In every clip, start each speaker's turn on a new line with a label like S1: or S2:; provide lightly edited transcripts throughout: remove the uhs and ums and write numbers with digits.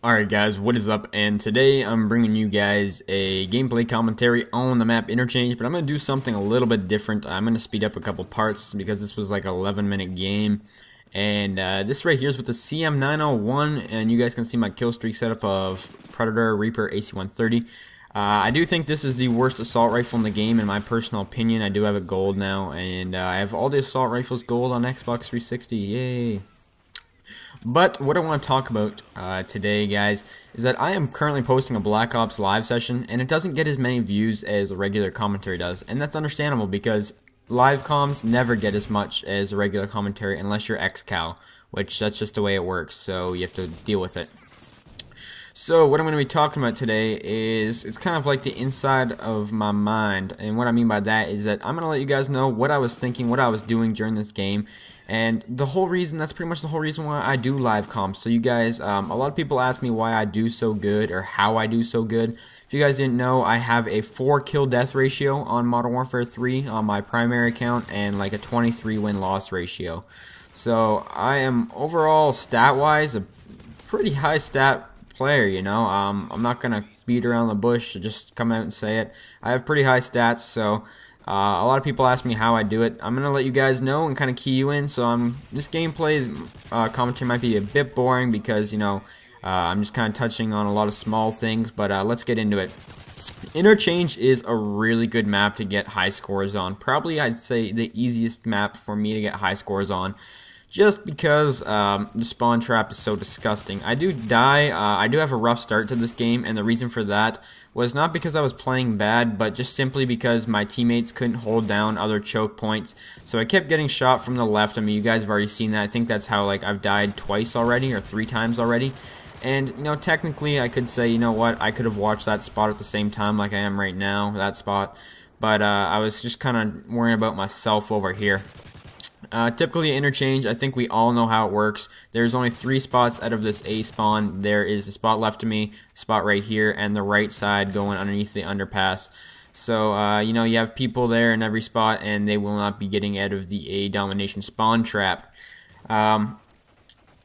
S1: Alright guys, what is up? And today I'm bringing you guys a gameplay commentary on the map Interchange, but I'm going to do something a little bit different. I'm going to speed up a couple parts because this was like an 11-minute game. And this right here is with the CM9O1, and you guys can see my kill streak setup of Predator, Reaper, AC-130. I do think this is the worst assault rifle in the game in my personal opinion. I do have it gold now, and I have all the assault rifles gold on Xbox 360, yay! But what I want to talk about today, guys, is that I am currently posting a Black Ops live session, and it doesn't get as many views as a regular commentary does, and that's understandable because live comms never get as much as a regular commentary unless you're XCal, which that's just the way it works, so you have to deal with it. So what I'm going to be talking about today is it's kind of like the inside of my mind, and what I mean by that is that I'm going to let you guys know what I was thinking, what I was doing during this game, and the whole reason, that's pretty much the whole reason why I do live comms. So you guys, a lot of people ask me why I do so good or how I do so good. If you guys didn't know, I have a 4 kill death ratio on Modern Warfare 3 on my primary account and like a 23 win loss ratio. So I am overall stat wise a pretty high stat player, you know. I'm not gonna beat around the bush, just come out and say it. I have pretty high stats, so a lot of people ask me how I do it. I'm gonna let you guys know and kind of key you in. So this gameplay commentary might be a bit boring because, you know, I'm just kind of touching on a lot of small things, but let's get into it. Interchange is a really good map to get high scores on. Probably I'd say the easiest map for me to get high scores on, just because the spawn trap is so disgusting. I do die, I do have a rough start to this game, and the reason for that was not because I was playing bad, but just simply because my teammates couldn't hold down other choke points. So I kept getting shot from the left. I mean, you guys have already seen that. I think that's how, like, I've died twice already, or 3 times already. And, you know, technically I could say, you know what, I could have watched that spot at the same time like I am right now, that spot. But I was just kind of worrying about myself over here. Typically Interchange, I think we all know how it works. There's only 3 spots out of this A spawn. There is the spot left of me, spot right here, and the right side going underneath the underpass. So, you know, you have people there in every spot, and they will not be getting out of the A domination spawn trap.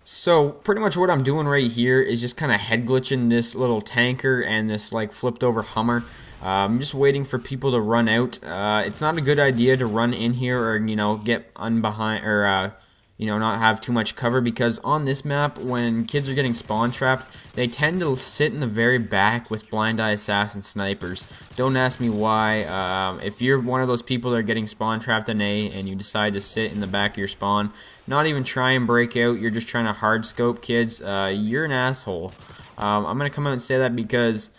S1: So, pretty much what I'm doing right here is just kind of head glitching this little tanker and this, like, flipped over Hummer. I'm just waiting for people to run out. It's not a good idea to run in here or, you know, get unbehind or, you know, not have too much cover, because on this map, when kids are getting spawn trapped, they tend to sit in the very back with blind eye assassin snipers. Don't ask me why. If you're one of those people that are getting spawn trapped in A and you decide to sit in the back of your spawn, not even try and break out, you're just trying to hard scope kids, you're an asshole. I'm going to come out and say that because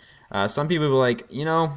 S1: some people are like, you know,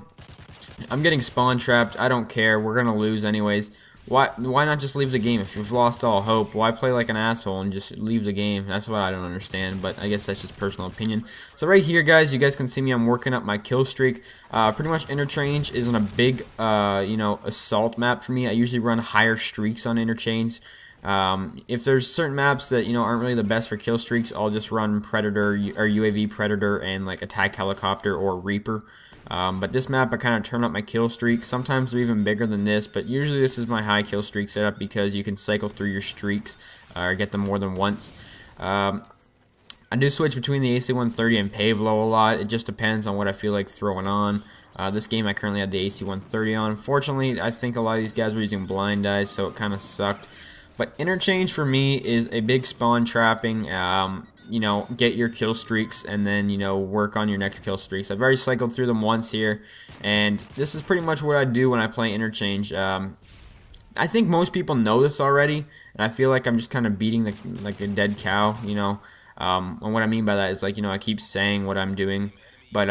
S1: I'm getting spawn trapped, I don't care, we're gonna lose anyways. Why not just leave the game? If you've lost all hope, why play like an asshole and just leave the game? That's what I don't understand, but I guess that's just personal opinion. So right here, guys, you guys can see me, I'm working up my kill streak. Pretty much Interchange isn't a big, you know, assault map for me. I usually run higher streaks on Interchange. If there's certain maps that, you know, aren't really the best for kill streaks, I'll just run Predator or UAV Predator and like attack helicopter or Reaper. But this map I kind of turn up my kill streak. Sometimes they're even bigger than this, but usually this is my high kill streak setup because you can cycle through your streaks or get them more than once. I do switch between the AC-130 and Pavlo a lot. It just depends on what I feel like throwing on. This game I currently had the AC-130 on. Unfortunately, I think a lot of these guys were using blind eyes, so it kind of sucked. But Interchange for me is a big spawn trapping, you know, get your kill streaks and then, you know, work on your next kill streaks. I've already cycled through them once here, and this is pretty much what I do when I play Interchange. I think most people know this already, and I feel like I'm just kind of beating like a dead cow, you know. And what I mean by that is, like, you know, I keep saying what I'm doing, but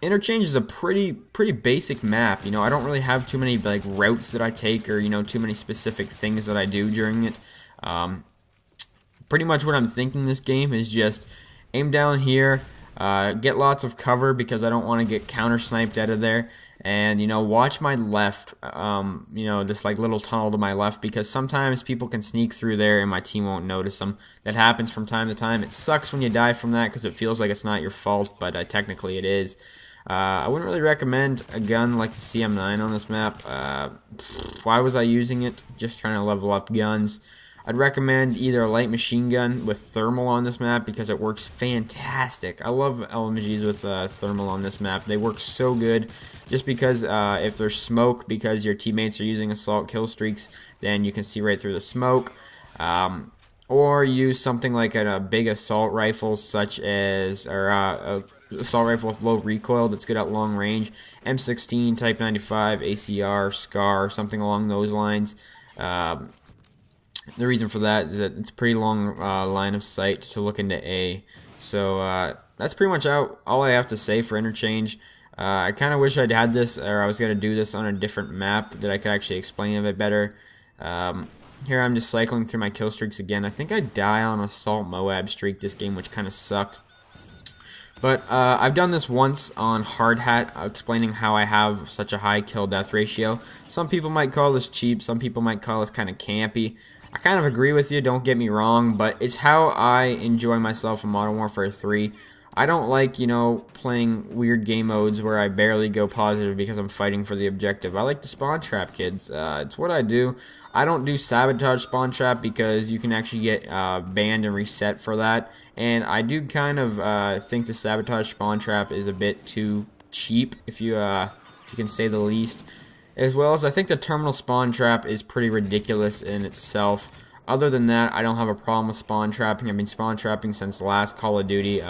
S1: Interchange is a pretty basic map. You know, I don't really have too many like routes that I take or, you know, too many specific things that I do during it. Pretty much what I'm thinking this game is just aim down here, get lots of cover because I don't want to get counter sniped out of there, and, you know, watch my left, you know, this like little tunnel to my left, because sometimes people can sneak through there and my team won't notice them. That happens from time to time. It sucks when you die from that because it feels like it's not your fault, but technically it is. I wouldn't really recommend a gun like the CM9 on this map. Why was I using it? Just trying to level up guns. I'd recommend either a light machine gun with thermal on this map because it works fantastic. I love LMGs with thermal on this map. They work so good just because if there's smoke because your teammates are using assault kill streaks, then you can see right through the smoke. Or use something like a big assault rifle such as, a assault rifle with low recoil that's good at long range, M16, Type 95, ACR, SCAR, something along those lines. The reason for that is that it's a pretty long line of sight to look into A. So that's pretty much all I have to say for interchange. I kind of wish I'd had this, or I was going to do this on a different map that I could actually explain a bit better. Here I'm just cycling through my kill streaks again. I think I die on Assault Moab streak this game, which kind of sucked. But I've done this once on Hard Hat, explaining how I have such a high kill-death ratio. Some people might call this cheap, some people might call this kind of campy. I kind of agree with you, don't get me wrong, but it's how I enjoy myself in Modern Warfare 3. I don't like, playing weird game modes where I barely go positive because I'm fighting for the objective. I like to spawn trap, kids. It's what I do. I don't do sabotage spawn trap because you can actually get banned and reset for that. And I do kind of think the sabotage spawn trap is a bit too cheap, if you can say the least. As well as I think the terminal spawn trap is pretty ridiculous in itself. Other than that, I don't have a problem with spawn trapping. I've been spawn trapping since the last Call of Duty.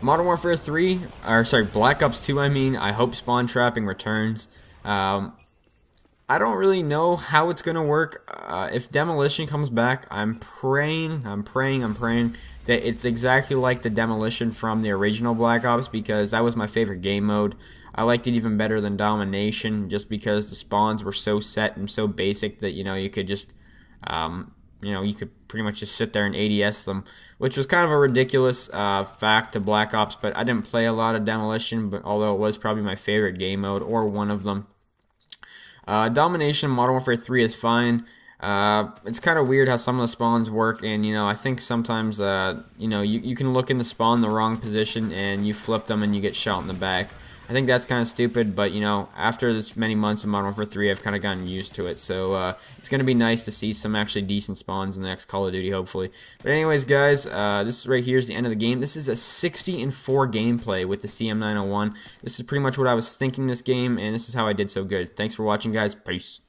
S1: Modern Warfare 3, or sorry, Black Ops 2, I hope spawn trapping returns. I don't really know how it's going to work. If Demolition comes back, I'm praying that it's exactly like the Demolition from the original Black Ops, because that was my favorite game mode. I liked it even better than Domination just because the spawns were so set and so basic that, you could just, you could pretty much just sit there and ADS them, which was kind of a ridiculous fact to Black Ops, but I didn't play a lot of Demolition, but although it was probably my favorite game mode, or one of them. Domination Modern Warfare 3 is fine. It's kind of weird how some of the spawns work, and I think sometimes you can look in the spawn in the wrong position and you flip them and you get shot in the back. I think that's kind of stupid, but after this many months of Modern Warfare 3, I've kind of gotten used to it. So it's going to be nice to see some actually decent spawns in the next Call of Duty, hopefully. But anyways, guys, this right here is the end of the game. This is a 60-4 gameplay with the CM9O1. This is pretty much what I was thinking this game, and this is how I did so good. Thanks for watching, guys. Peace.